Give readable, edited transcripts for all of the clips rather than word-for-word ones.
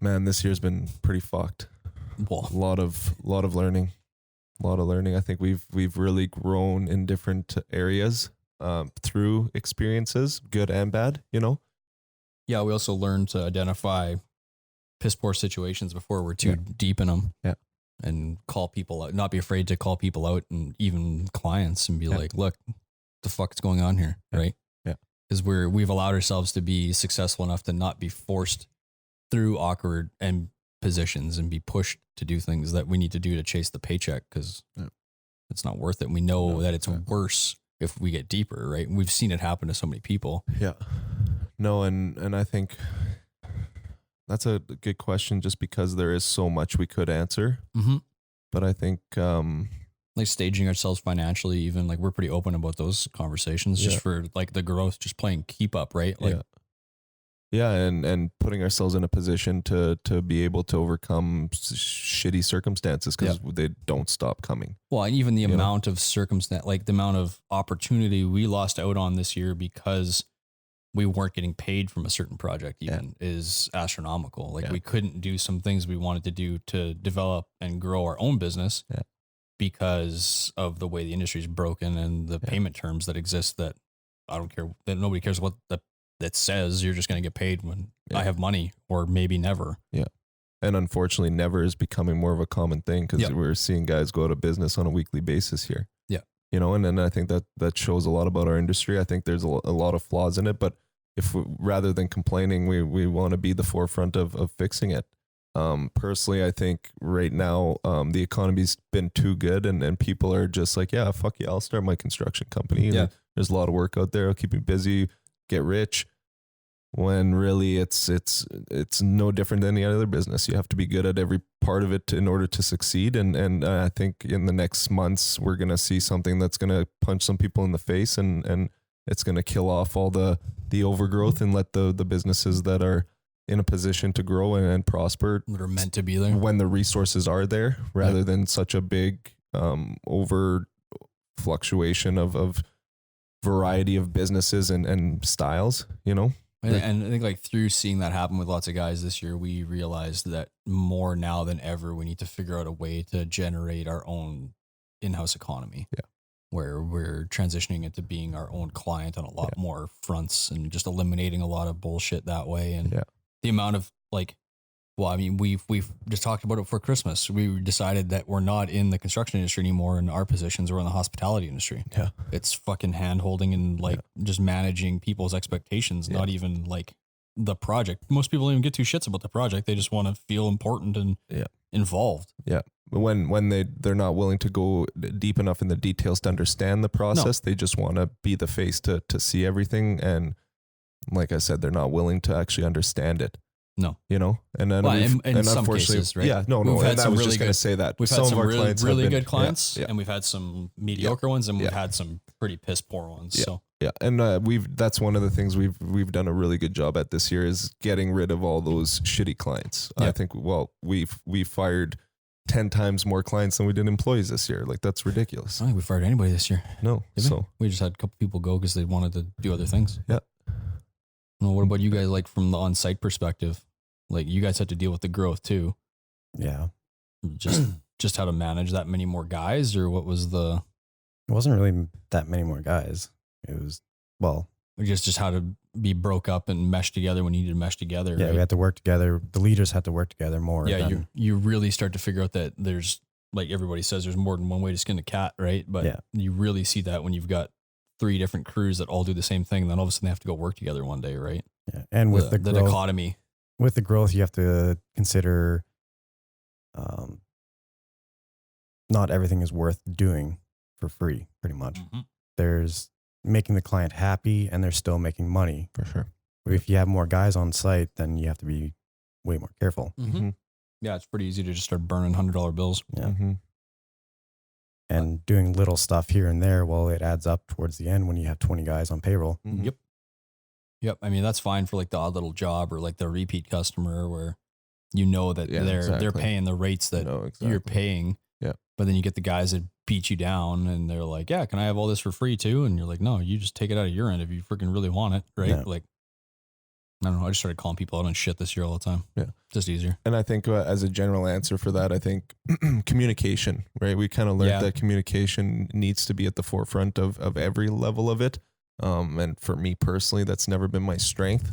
Man, this year's been pretty fucked. Well, A lot of learning. A lot of learning. I think we've really grown in different areas through experiences, good and bad, you know? yeah, we also learned to identify piss poor situations before we're too Yeah. deep in them. Yeah. And call people out, not be afraid to call people out and even clients and be Yeah. like, look, the fuck's going on here, Yeah. right? Yeah. Because we've allowed ourselves to be successful enough to not be forced through awkward and positions and be pushed to do things that we need to do to chase the paycheck because Yeah. it's not worth it. We know No, that it's exactly. worse if we get deeper, right? And we've seen it happen to so many people. Yeah. No, and I think that's a good question just because there is so much we could answer. Mm-hmm. But I think Like staging ourselves financially, even like we're pretty open about those conversations just Yeah. for like the growth, just playing keep up, right? Like, yeah, and putting ourselves in a position to be able to overcome shitty circumstances because they don't stop coming. well, and even the know? amount of circumstance, like the amount of opportunity we lost out on this year because we weren't getting paid from a certain project even is astronomical. Like Yeah. we couldn't do some things we wanted to do to develop and grow our own business Yeah. because of the way the industry is broken and the payment terms that exist that I don't care, that nobody cares what that says you're just going to get paid when I have money or maybe never. And unfortunately, never is becoming more of a common thing because Yeah. we're seeing guys go out of business on a weekly basis here. Yeah. You know, and I think that shows a lot about our industry. I think there's a lot of flaws in it, but if rather than complaining, we want to be the forefront of fixing it. Personally, I think right now the economy's been too good and people are just like, yeah, fuck yeah, I'll start my construction company. Yeah. There's a lot of work out there. It'll keep me busy, get rich. When really it's no different than any other business. You have to be good at every part of it in order to succeed. And I think in the next months we're gonna see something that's gonna punch some people in the face and it's gonna kill off all the overgrowth and let the businesses that are in a position to grow and prosper That are meant to be there. when the resources are there, rather than such a big over fluctuation of variety of businesses and styles, you know. And I think like through seeing that happen with lots of guys this year, we realized that more now than ever, we need to figure out a way to generate our own in-house economy. Yeah. Where we're transitioning into being our own client on a lot more fronts and just eliminating a lot of bullshit that way. And the amount of like, well, I mean, we've just talked about it for Christmas. We decided that we're not in the construction industry anymore in our positions. We're in the hospitality industry. Yeah. It's fucking hand holding and like just managing people's expectations, not even like the project. Most people don't even get two shits about the project. They just want to feel important and involved. Yeah. When they're not willing to go deep enough in the details to understand the process, they just want to be the face to see everything. And like I said, they're not willing to actually understand it. No, you know, and then well, in some unfortunately, cases, right? Yeah, no. We've had And I some was really just going to good- say that We've some had of some our really, clients really have been, good clients, yeah, and we've had some mediocre ones, and we've had some pretty piss poor ones. Yeah. So yeah, and that's one of the things we've done a really good job at this year is getting rid of all those shitty clients. Yeah. I think we fired 10 times more clients than we did employees this year. Like that's ridiculous. I don't think we fired anybody this year. No, Did we? so We just had a couple people go because they wanted to do other things. Yeah. Well, what about you guys? Like from the on-site perspective, like you guys had to deal with the growth too. Yeah. Just how to manage that many more guys, or what was the? It wasn't really that many more guys. It was, well, just how to be broke up and mesh together when you need to mesh together. yeah, right? we had to work together. The leaders had to work together more. Yeah, than, you really start to figure out that there's, like everybody says, there's more than one way to skin a cat, right? But you really see that when you've got 3 different crews that all do the same thing, then all of a sudden they have to go work together one day, right? Yeah. And with the growth, dichotomy. With the growth, you have to consider not everything is worth doing for free, pretty much. Mm-hmm. There's making the client happy and they're still making money. for sure. If you have more guys on site, then you have to be way more careful. Mm-hmm. Yeah, it's pretty easy to just start burning $100 bills. Yeah. Mm-hmm. And doing little stuff here and there, well, it adds up towards the end when you have 20 guys on payroll. Mm-hmm. Yep. I mean, that's fine for like the odd little job or like the repeat customer where you know that Yeah, they're exactly. paying the rates that you're paying. Yeah. But then you get the guys that beat you down and they're like, yeah, can I have all this for free too? And you're like, no, you just take it out of your end if you freaking really want it. Right. Yeah. Like I don't know. I just started calling people out on shit this year all the time. Yeah. Just easier. And I think as a general answer for that, I think communication, right? We kind of learned that communication needs to be at the forefront of every level of it. And for me personally, that's never been my strength.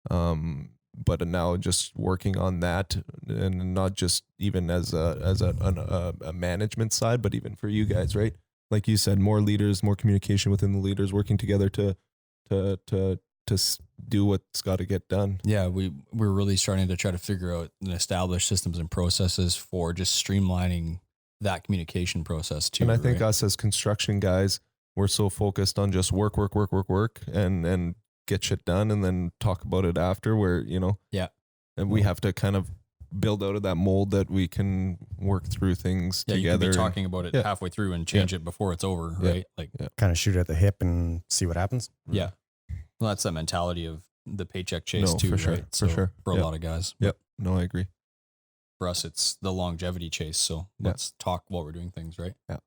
But now just working on that, and not just even as a management side, but even for you guys, right? Like you said, more leaders, more communication within the leaders, working together to do what's got to get done. Yeah, we're really starting to try to figure out and establish systems and processes for just streamlining that communication process too. And I think us as construction guys, we're so focused on just work, and get shit done, and then talk about it after. Where and we have to kind of build out of that mold that we can work through things together. You can be talking about it halfway through and change it before it's over, right? Kind of shoot at the hip and see what happens. Yeah. Well, that's the mentality of the paycheck chase too, for sure, right? For a lot of guys. Yep. No, I agree. For us, it's the longevity chase. So let's talk while we're doing things, right? Yeah.